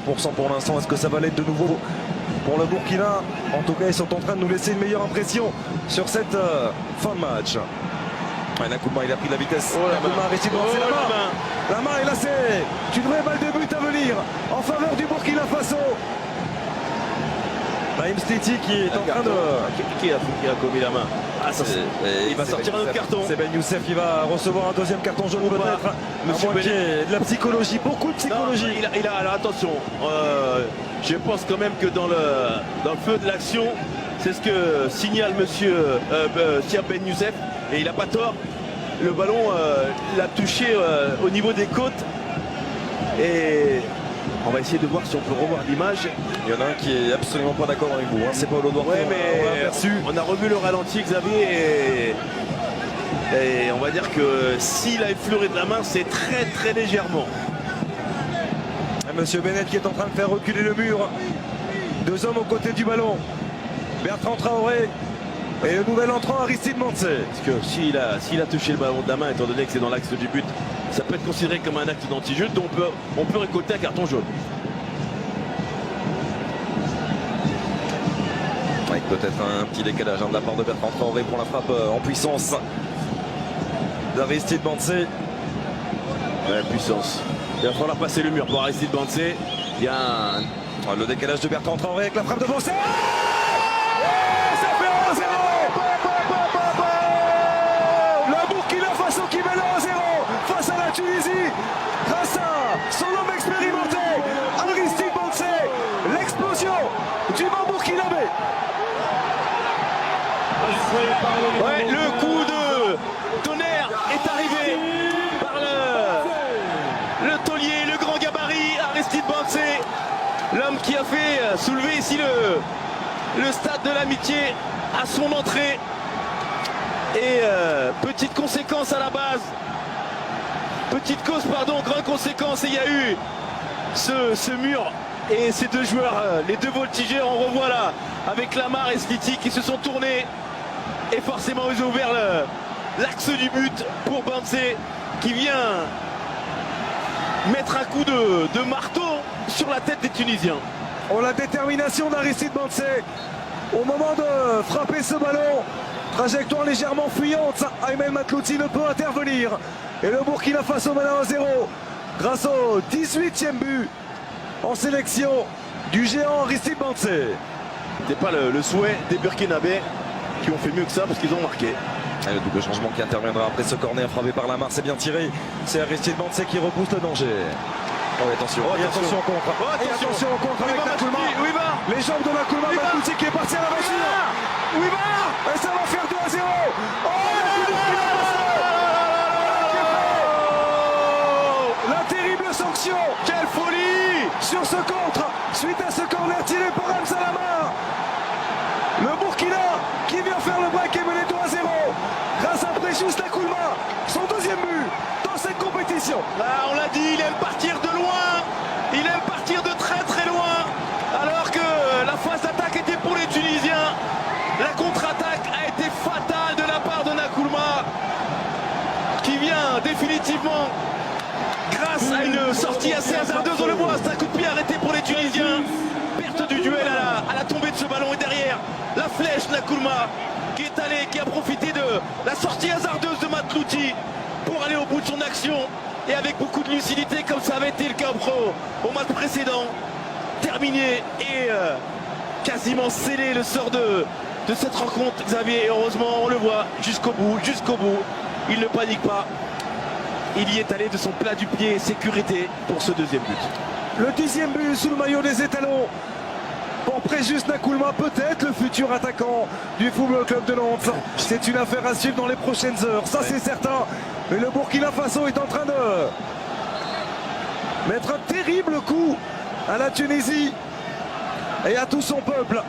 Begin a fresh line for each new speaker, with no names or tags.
100% pour l'instant. Est-ce que ça va l'être de nouveau pour le Burkina? En tout cas, ils sont en train de nous laisser une meilleure impression sur cette fin de match. Nakoulma, il a pris la vitesse. Nakoulma a réussi de lancer la main. La main, et là, c'est une vraie balle de but à venir en faveur du Burkina Faso. Naïm Stiti qui est en train de...
Qui a commis la main? Il va sortir un autre carton.
C'est Ben Youssef qui va recevoir un deuxième carton jaune peut-être.
Monsieur Ben...
de la psychologie, beaucoup de psychologie.
Non, alors attention, je pense quand même que dans le feu de l'action, c'est ce que signale monsieur Ben Youssef, et il n'a pas tort. Le ballon l'a touché au niveau des côtes, et on va essayer de voir si on peut revoir l'image.
Il y en a un qui est absolument pas d'accord avec vous, hein. C'est Paulo Duarte.
Ouais, mais on a revu le ralenti, Xavier, et on va dire que s'il a effleuré de la main, c'est très très légèrement.
Monsieur Bennett qui est en train de faire reculer le mur. Deux hommes aux côtés du ballon. Bertrand Traoré et le nouvel entrant Aristide Manse.
Parce que s'il a touché le ballon de la main, étant donné que c'est dans l'axe du but, ça peut être considéré comme un acte d'anti-jeu, donc on peut récolter un carton jaune.
Avec peut-être un petit décalage de la part de Bertrand Traoré pour la frappe en puissance d'Aristide Manse.
Ouais, puissance. Il va falloir passer le mur pour Aristide Manse. Il y a
le décalage de Bertrand Traoré avec la frappe de Manse. Tunisie, grâce à son homme expérimenté, Aristide Manse, l'explosion du banc burkinabé.
Ouais, le coup de tonnerre est arrivé par le taulier, le grand gabarit, Aristide Manse, l'homme qui a fait soulever ici le stade de l'amitié à son entrée. Et petite conséquence à la base. Petite cause, pardon, grande conséquence, et il y a eu ce mur et ces deux joueurs, les deux voltigeurs, on revoit là, avec Lamar et Stiti qui se sont tournés, et forcément ils ont ouvert l'axe du but pour Manse qui vient mettre un coup de marteau sur la tête des Tunisiens.
Oh, la détermination d'Aristide Manse au moment de frapper ce ballon. Trajectoire légèrement fuyante, Aymen Matlouti ne peut intervenir. Et le Burkina Faso mène à 1-0 grâce au 18e but en sélection du géant Aristide Manse.
C'était pas le souhait des Burkinabés qui ont fait mieux que ça parce qu'ils ont marqué.
Et le double changement qui interviendra après ce corner frappé par Lamar, c'est bien tiré. C'est Aristide Manse qui repousse le danger. Oh, attention, attention au contre. Attention au contre avec Nakoulma. Les jambes de Nakoulma, Matlouti qui est parti à l'aventure. Et ça va faire 2-0. La terrible sanction.
Quelle folie
sur ce contre, suite à ce corner tiré par Hamza Lamar. Le Burkina qui vient faire le break et mené 2-0 grâce à Précious Nakoulma, son deuxième but dans cette compétition.
Là, on l'a dit, il aime partir de loin, il aime partir de très très loin, alors que la phase d'attaque était pour les Tunisiens. La contre-attaque a été fatale de la part de Nakoulma, qui vient définitivement, grâce à une sortie assez hasardeuse, on le voit, c'est un coup de pied arrêté pour les Tunisiens. Perte du duel à la tombée de ce ballon, et derrière, la flèche Nakoulma qui est allé, qui a profité de la sortie hasardeuse de Matlouti pour aller au bout de son action, et avec beaucoup de lucidité comme ça avait été le cas au match précédent. Terminé et quasiment scellé le sort de cette rencontre, Xavier, et heureusement on le voit jusqu'au bout, il ne panique pas, il y est allé de son plat du pied, sécurité pour ce deuxième but.
Le 10e but sous le maillot des étalons pour Précious Nakoulma, peut-être le futur attaquant du Football Club de Nantes. C'est une affaire à suivre dans les prochaines heures, ça c'est certain. Mais le Burkina Faso est en train de mettre un terrible coup à la Tunisie et à tout son peuple.